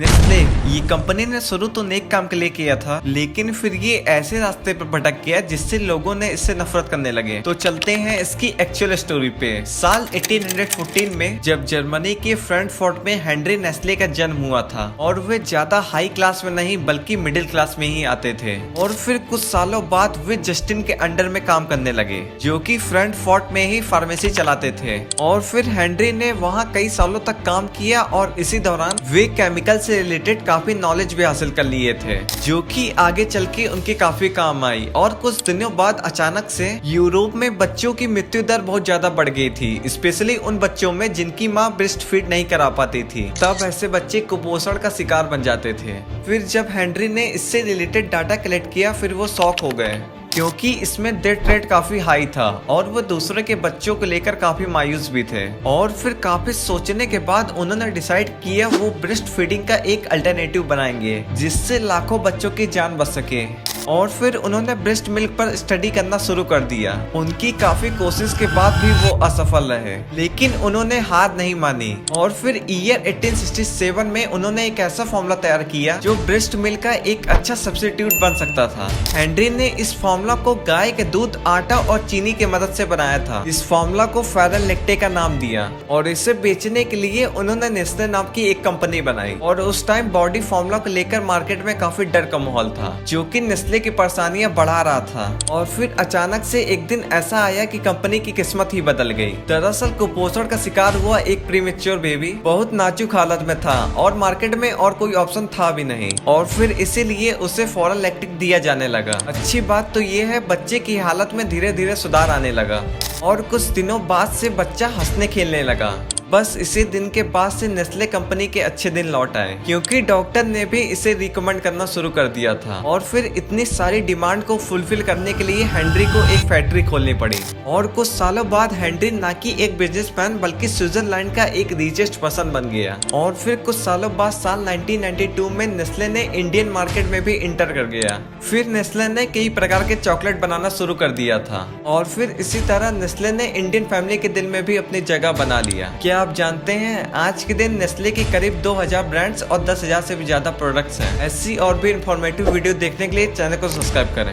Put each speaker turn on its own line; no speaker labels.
Nestle ये company ने शुरू तो नेक काम के लिए किया था, लेकिन फिर ये ऐसे रास्ते पर भटक गया जिससे लोगों ने इससे नफरत करने लगे। तो चलते हैं इसकी एक्चुअल स्टोरी पे। साल 1814 में जब जर्मनी के फ्रैंकफर्ट में हेनरी नेस्ले का जन्म हुआ था और वे ज्यादा हाई क्लास में नहीं बल्कि मिडिल क्लास में ही आते थे। और फिर कुछ सालों बाद वे जस्टिन के अंडर में काम करने लगे, जो कि फ्रैंकफर्ट में ही फार्मेसी चलाते थे। और फिर हेनरी ने वहाँ कई सालों तक काम किया और इसी दौरान वे केमिकल से रिलेटेड काफी नॉलेज भी हासिल कर लिए थे, जो कि आगे चल के उनके काफी काम आई। और कुछ दिनों बाद अचानक से यूरोप में बच्चों की मृत्यु दर बहुत ज्यादा बढ़ गई थी, स्पेशली उन बच्चों में जिनकी माँ ब्रेस्ट फीड नहीं करा पाती थी। तब ऐसे बच्चे कुपोषण का शिकार बन जाते थे। फिर जब हेनरी ने इससे रिलेटेड डाटा कलेक्ट किया, फिर वो शॉक हो गए क्योंकि इसमें डेथ रेट काफी हाई था और वो दूसरे के बच्चों को लेकर काफी मायूस भी थे। और फिर काफी सोचने के बाद उन्होंने डिसाइड किया वो ब्रेस्ट फीडिंग का एक अल्टरनेटिव बनाएंगे जिससे लाखों बच्चों की जान बच सके। और फिर उन्होंने ब्रेस्ट मिल्क पर स्टडी करना शुरू कर दिया। उनकी काफी कोशिश के बाद भी वो असफल रहे, लेकिन उन्होंने हार नहीं मानी। और फिर ईयर 1867 में उन्होंने एक ऐसा फॉर्मूला तैयार किया जो ब्रेस्ट मिल्क का एक अच्छा सब्स्टिट्यूट बन सकता था। हेनरी ने इस फॉर्मूला को गाय के दूध, आटा और चीनी की मदद से बनाया था। इस फॉर्मूला को फेरन लैक्टे का नाम दिया और इसे बेचने के लिए उन्होंने नेस्ले नाम की एक कंपनी बनाई। और उस टाइम बॉडी फॉर्मूला को लेकर मार्केट में काफी डर का माहौल था, जो कि नेस्ले की परेशानियां बढ़ा रहा था। और फिर अचानक से एक दिन ऐसा आया कि कंपनी की किस्मत ही बदल गई। दरअसल कुपोषण का शिकार हुआ एक प्रीमेच्योर बेबी बहुत नाजुक हालत में था और मार्केट में और कोई ऑप्शन था भी नहीं। और फिर इसीलिए उसे फॉरेन लैक्टिक दिया जाने लगा। अच्छी बात तो ये है बच्चे की हालत में धीरे धीरे सुधार आने लगा और कुछ दिनों बाद से बच्चा हंसने खेलने लगा। बस इसी दिन के बाद से नेस्ले कंपनी के अच्छे दिन लौट आए, क्योंकि डॉक्टर ने भी इसे रिकमेंड करना शुरू कर दिया था। और फिर इतनी सारी डिमांड को फुलफिल करने के लिए हेनरी को एक फैक्ट्री खोलनी पड़ी। और कुछ सालों बाद हेनरी ना कि एक बिजनेसमैन बल्कि स्विट्जरलैंड का एक रिचेस्ट पर्सन बन गया। और फिर कुछ सालों बाद साल 1992 में नेस्ले ने इंडियन मार्केट में भी इंटर कर गया। फिर नेस्ले ने कई प्रकार के चॉकलेट बनाना शुरू कर दिया था। और फिर इसी तरह नेस्ले ने इंडियन फैमिली के दिल में भी अपनी जगह बना लिया। क्या आप जानते हैं आज के दिन नेस्ले की करीब 2000 ब्रांड्स और 10,000 से भी ज्यादा प्रोडक्ट्स हैं। ऐसी और भी इंफॉर्मेटिव वीडियो देखने के लिए चैनल को सब्सक्राइब करें।